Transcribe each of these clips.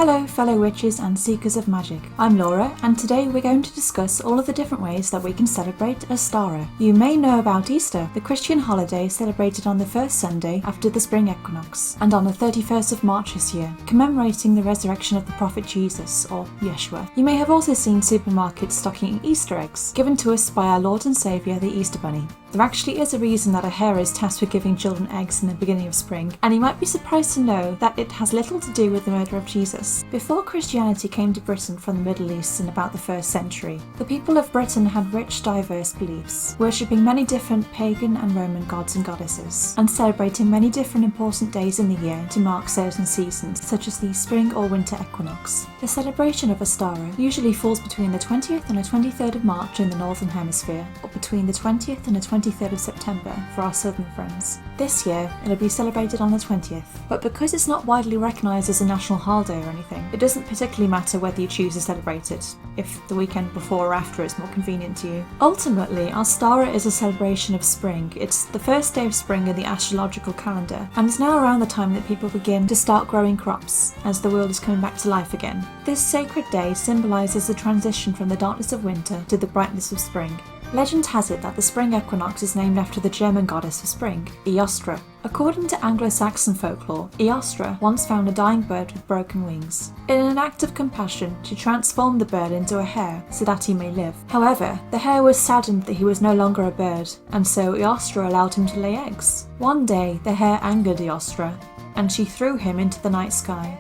Hello fellow witches and seekers of magic, I'm Laura and today we're going to discuss all of the different ways that we can celebrate Ostara. You may know about Easter, the Christian holiday celebrated on the first Sunday after the Spring Equinox and on the 31st of March this year, commemorating the resurrection of the prophet Jesus, or Yeshua. You may have also seen supermarkets stocking Easter eggs, given to us by our Lord and Saviour the Easter Bunny. There actually is a reason that a hare is tasked with giving children eggs in the beginning of spring, and you might be surprised to know that it has little to do with the murder of Jesus. Before Christianity came to Britain from the Middle East in about the 1st century, the people of Britain had rich, diverse beliefs, worshipping many different pagan and Roman gods and goddesses, and celebrating many different important days in the year to mark certain seasons, such as the spring or winter equinox. The celebration of Ostara usually falls between the 20th and the 23rd of March in the Northern Hemisphere, or between the 20th and the 23rd of September for our southern friends. This year, it'll be celebrated on the 20th, but because it's not widely recognised as a national holiday or anything, it doesn't particularly matter whether you choose to celebrate it, if the weekend before or after is more convenient to you. Ultimately, Ostara is a celebration of spring. It's the first day of spring in the astrological calendar, and it's now around the time that people begin to start growing crops, as the world is coming back to life again. This sacred day symbolises the transition from the darkness of winter to the brightness of spring. Legend has it that the spring equinox is named after the German goddess of spring, Eostre. According to Anglo-Saxon folklore, Eostre once found a dying bird with broken wings. In an act of compassion, she transformed the bird into a hare so that he may live. However, the hare was saddened that he was no longer a bird, and so Eostre allowed him to lay eggs. One day, the hare angered Eostre, and she threw him into the night sky,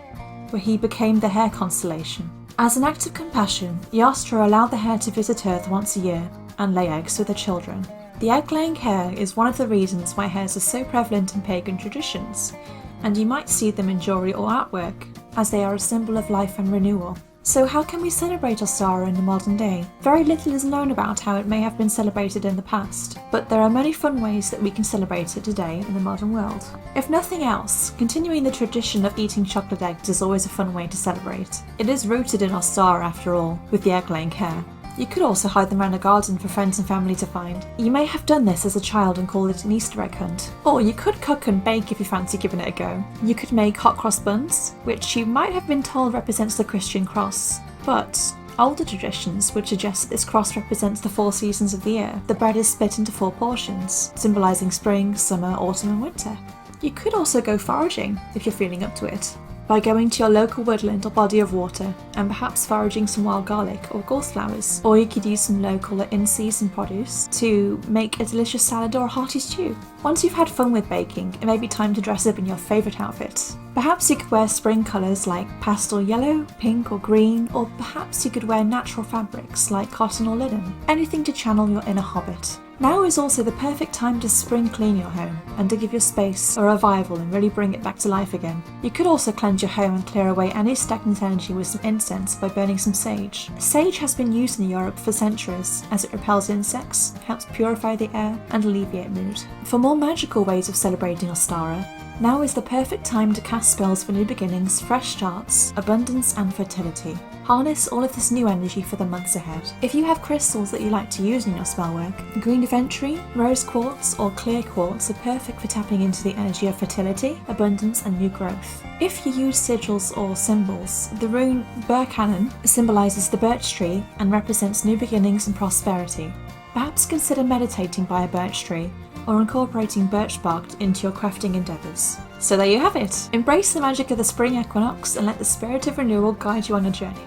where he became the hare constellation. As an act of compassion, Eostre allowed the hare to visit Earth once a year and lay eggs with the children. The egg-laying hare is one of the reasons why hares are so prevalent in pagan traditions, and you might see them in jewellery or artwork, as they are a symbol of life and renewal. So how can we celebrate Ostara in the modern day? Very little is known about how it may have been celebrated in the past, but there are many fun ways that we can celebrate it today in the modern world. If nothing else, continuing the tradition of eating chocolate eggs is always a fun way to celebrate. It is rooted in Ostara after all, with the egg-laying hare. You could also hide them around a garden for friends and family to find. You may have done this as a child and called it an Easter egg hunt. Or you could cook and bake if you fancy giving it a go. You could make hot cross buns, which you might have been told represents the Christian cross. But older traditions would suggest that this cross represents the 4 seasons of the year. The bread is split into 4 portions, symbolising spring, summer, autumn and winter. You could also go foraging if you're feeling up to it, by going to your local woodland or body of water and perhaps foraging some wild garlic or gorse flowers. Or you could use some local or in-season produce to make a delicious salad or a hearty stew. Once you've had fun with baking, it may be time to dress up in your favourite outfit. Perhaps you could wear spring colours like pastel yellow, pink or green, or perhaps you could wear natural fabrics like cotton or linen. Anything to channel your inner hobbit. Now is also the perfect time to spring clean your home and to give your space a revival and really bring it back to life again. You could also cleanse your home and clear away any stagnant energy with some incense by burning some sage. Sage has been used in Europe for centuries as it repels insects, helps purify the air and alleviate mood. For more magical ways of celebrating Ostara, now is the perfect time to cast spells for new beginnings, fresh starts, abundance and fertility. Harness all of this new energy for the months ahead. If you have crystals that you like to use in your spellwork, green aventurine, rose quartz or clear quartz are perfect for tapping into the energy of fertility, abundance and new growth. If you use sigils or symbols, the rune Berkanen symbolises the birch tree and represents new beginnings and prosperity. Perhaps consider meditating by a birch tree or incorporating birch bark into your crafting endeavours. So there you have it! Embrace the magic of the spring equinox and let the spirit of renewal guide you on your journey.